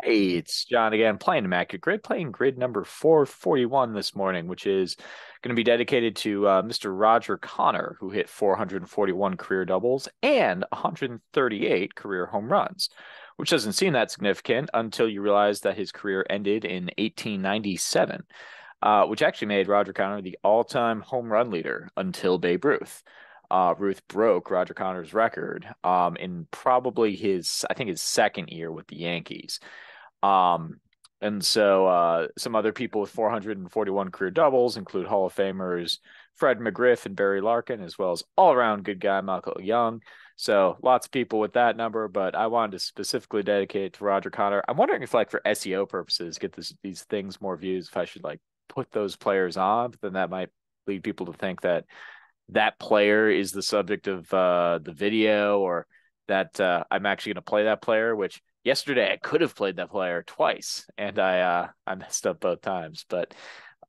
Hey, it's John again, playing Immaculate Grid, playing grid number 441 this morning, which is going to be dedicated to Mr. Roger Connor, who hit 441 career doubles and 138 career home runs, which doesn't seem that significant until you realize that his career ended in 1897, which actually made Roger Connor the all-time home run leader until Babe Ruth. Ruth broke Roger Connor's record in probably I think his second year with the Yankees. Um, and so some other people with 441 career doubles include Hall of Famers Fred McGriff and Barry Larkin, as well as all-around good guy Michael Young. So lots of people with that number, but I wanted to specifically dedicate it to Roger Connor. I'm wondering if, like, for SEO purposes, get these things more views, if I should like put those players on, but then that might lead people to think that that player is the subject of the video, or that I'm actually going to play that player, which yesterday I could have played that player twice and I messed up both times. But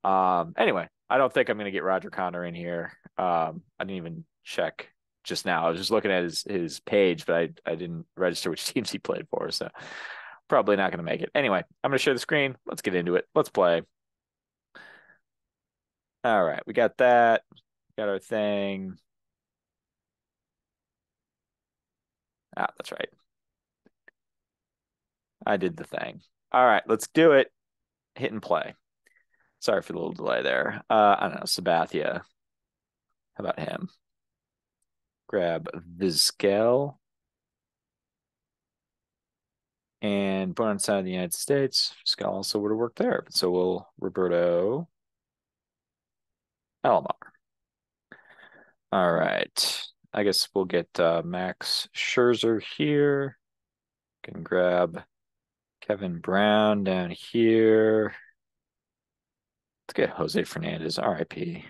anyway, I don't think I'm going to get Roger Connor in here. I didn't even check just now. I was just looking at his page, but I didn't register which teams he played for, so probably not going to make it. Anyway, I'm going to share the screen. Let's get into it. Let's play. All right, we got that. Got our thing. Ah, that's right. I did the thing. All right, let's do it. Hit and play. Sorry for the little delay there. I don't know, Sabathia. How about him? Grab Vizquel and born outside of the United States. Vizquel also would have worked there. So we'll Roberto Alomar. All right. I guess we'll get Max Scherzer here. Can grab Kevin Brown down here. Let's get Jose Fernandez, RIP.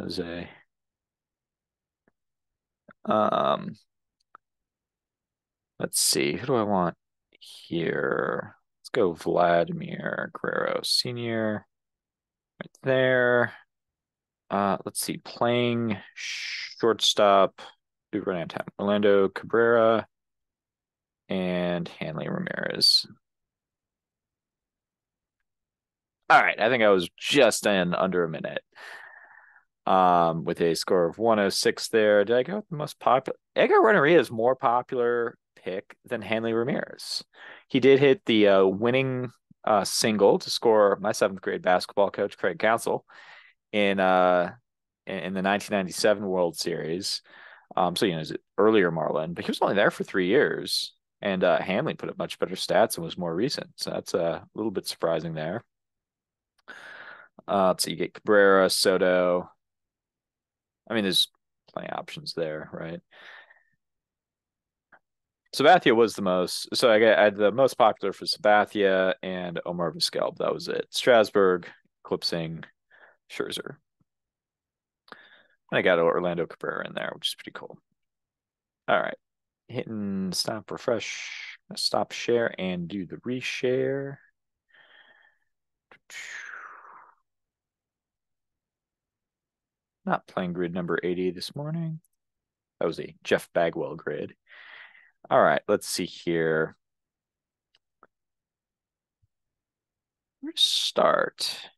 Jose. Um, let's see. Who do I want here? Let's go Vladimir Guerrero Sr. right there. Let's see. Playing shortstop. Do run out of time. Orlando Cabrera and Hanley Ramirez. All right. I think I was just in under a minute. With a score of 106 there. Did I go with the most popular? Edgar Renteria is more popular pick than Hanley Ramirez. He did hit the winning single to score my seventh grade basketball coach, Craig Counsell, in in the 1997 World Series. So he's an earlier Marlin, but he was only there for 3 years. And Hanley put up much better stats and was more recent. So that's a little bit surprising there. So you get Cabrera, Soto. I mean, there's plenty of options there, right? Sabathia was the most. So I had the most popular for Sabathia and Omar Vizquel. That was it. Strasburg, eclipsing Scherzer. And I got Orlando Cabrera in there, which is pretty cool. All right. Hitting stop, refresh, stop share, and do the reshare. Not playing grid number 80 this morning. That was a Jeff Bagwell grid. All right, let's see here. Start.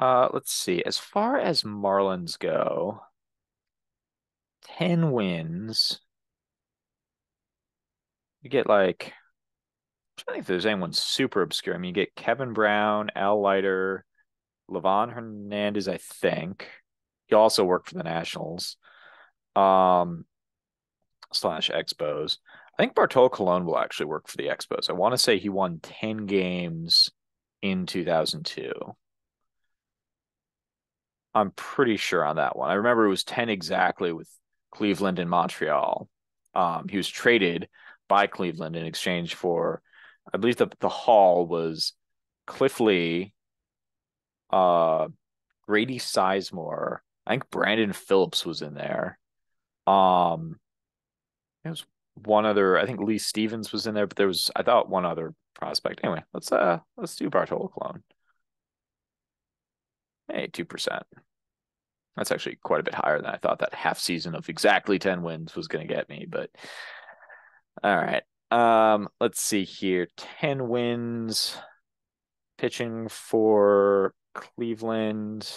Let's see. As far as Marlins go, 10 wins. You get like, I don't think there's anyone super obscure. I mean, you get Kevin Brown, Al Leiter, Levon Hernandez, I think. He also worked for the Nationals. Um, slash Expos. I think Bartolo Colon will actually work for the Expos. I want to say he won 10 games in 2002. I'm pretty sure on that one. I remember it was 10 exactly with Cleveland and Montreal. He was traded by Cleveland in exchange for, I believe the haul was Cliff Lee, uh, Grady Sizemore. I think Brandon Phillips was in there. Um, there was one other. I think Lee Stevens was in there, but there was, I thought, one other prospect. Anyway, let's do Bartolo Colon. Hey, 2%. That's actually quite a bit higher than I thought that half season of exactly 10 wins was going to get me. But all right. Let's see here. 10 wins pitching for Cleveland.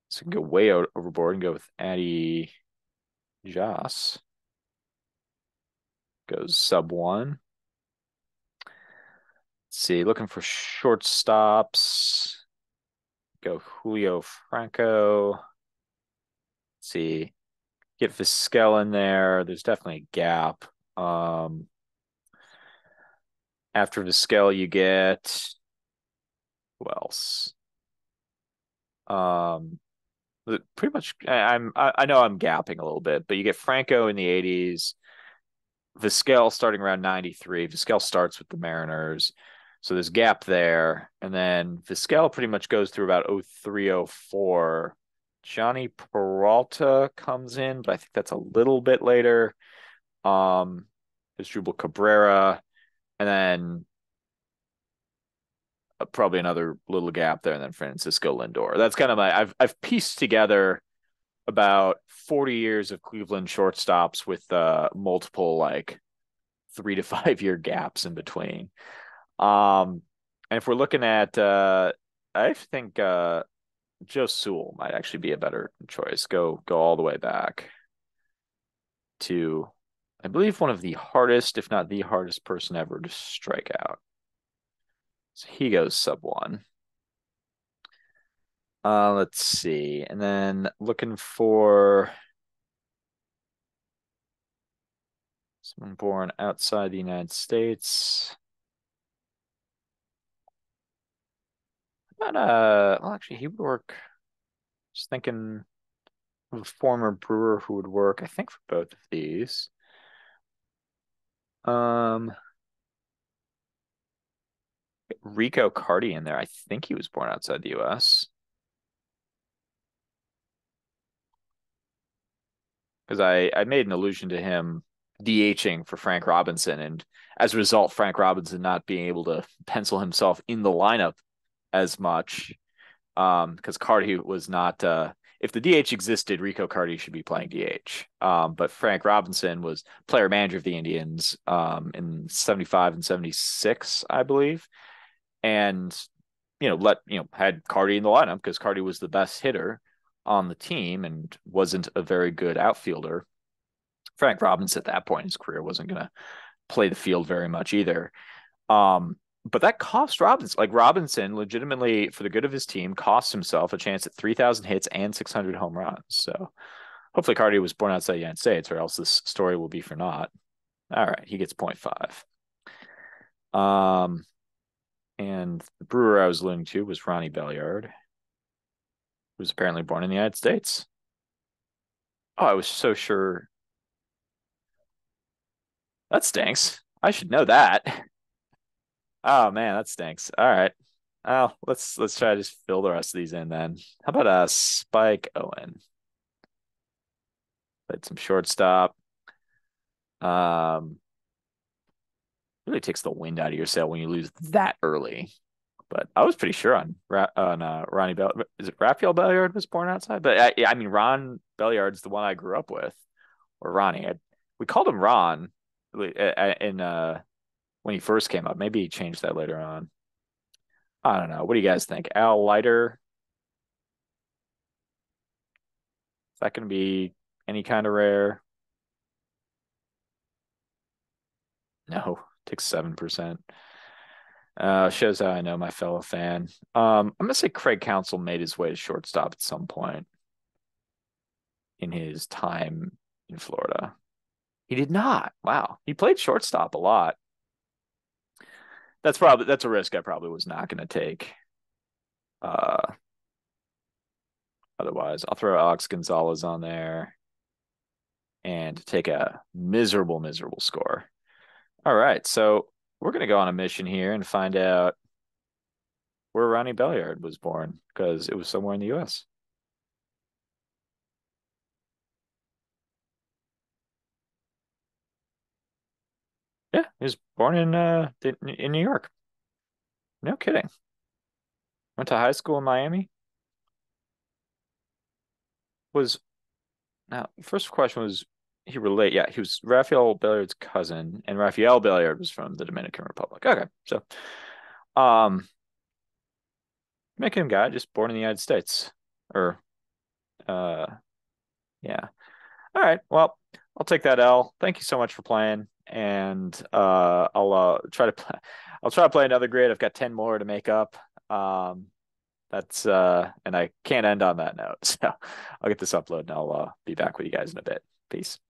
So we can go way out overboard and go with Addy Joss. Goes sub one. Let's see, looking for shortstops. Go Julio Franco. Let's see, get Vizquel in there. There's definitely a gap. Um, After Vizquel, you get who else? Um, Pretty much. I know I'm gapping a little bit, but you get Franco in the 80s. Vizquel starting around 93. Vizquel starts with the Mariners. So there's gap there. And then Vizquel pretty much goes through about 03, 04. Johnny Peralta comes in, but I think that's a little bit later. There's Jubal Cabrera, and then probably another little gap there, and then Francisco Lindor. That's kind of I've pieced together about 40 years of Cleveland shortstops with multiple like 3 to 5 year gaps in between. And if we're looking at, I think Joe Sewell might actually be a better choice. Go all the way back to, I believe, one of the hardest, if not the hardest person ever to strike out. So he goes sub one. Let's see. And then looking for someone born outside the United States. Not well, actually, he would work. Just thinking of a former Brewer who would work, I think, for both of these. Um, Rico Carty in there. I think he was born outside the US. Because I made an allusion to him DHing for Frank Robinson, and as a result, Frank Robinson not being able to pencil himself in the lineup as much. Because Carty was not if the DH existed, Rico Carty should be playing DH. But Frank Robinson was player manager of the Indians in 75 and 76, I believe. And had Carty in the lineup because Carty was the best hitter on the team and wasn't a very good outfielder. Frank Robinson at that point in his career wasn't going to play the field very much either. But that cost Robinson. Like Robinson, legitimately, for the good of his team, cost himself a chance at 3,000 hits and 600 home runs. So hopefully Carty was born outside the United States, or else this story will be for naught. All right, he gets 0.5. And the Brewer I was alluding to was Ronnie Belliard, who was apparently born in the United States. Oh, I was so sure. That stinks. I should know that. Oh man, that stinks. All right. Oh, let's try to just fill the rest of these in then. How about Spike Owen? Played some shortstop. Um, Really takes the wind out of your sail when you lose that early. But I was pretty sure on Ronnie Bell. Is it Raphael Belliard was born outside? But I mean, Ron Belliard's the one I grew up with, or Ronnie. We called him Ron in when he first came up. Maybe he changed that later on. I don't know. What do you guys think? Al Leiter? Is that going to be any kind of rare? No, takes 7%. Shows how I know my fellow fan. I'm gonna say Craig Counsell made his way to shortstop at some point in his time in Florida. He did not. Wow. He played shortstop a lot. That's a risk I probably was not gonna take. Uh Otherwise. I'll throw Alex Gonzalez on there and take a miserable, miserable score. All right, so we're gonna go on a mission here and find out where Ronnie Belliard was born because it was somewhere in the US. Yeah, he was born in New York. No kidding. Went to high school in Miami. Was now first question was he relate? Yeah, he was Raphael Billiard's cousin, and Raphael Billiard was from the Dominican Republic. Okay, so um, Dominican guy just born in the United States, or uh, yeah. All right, well, I'll take that L. Thank you so much for playing, and I'll try to play. I'll try to play another grid. I've got 10 more to make up. Um, that's and I can't end on that note. So I'll get this upload and I'll be back with you guys in a bit. Peace.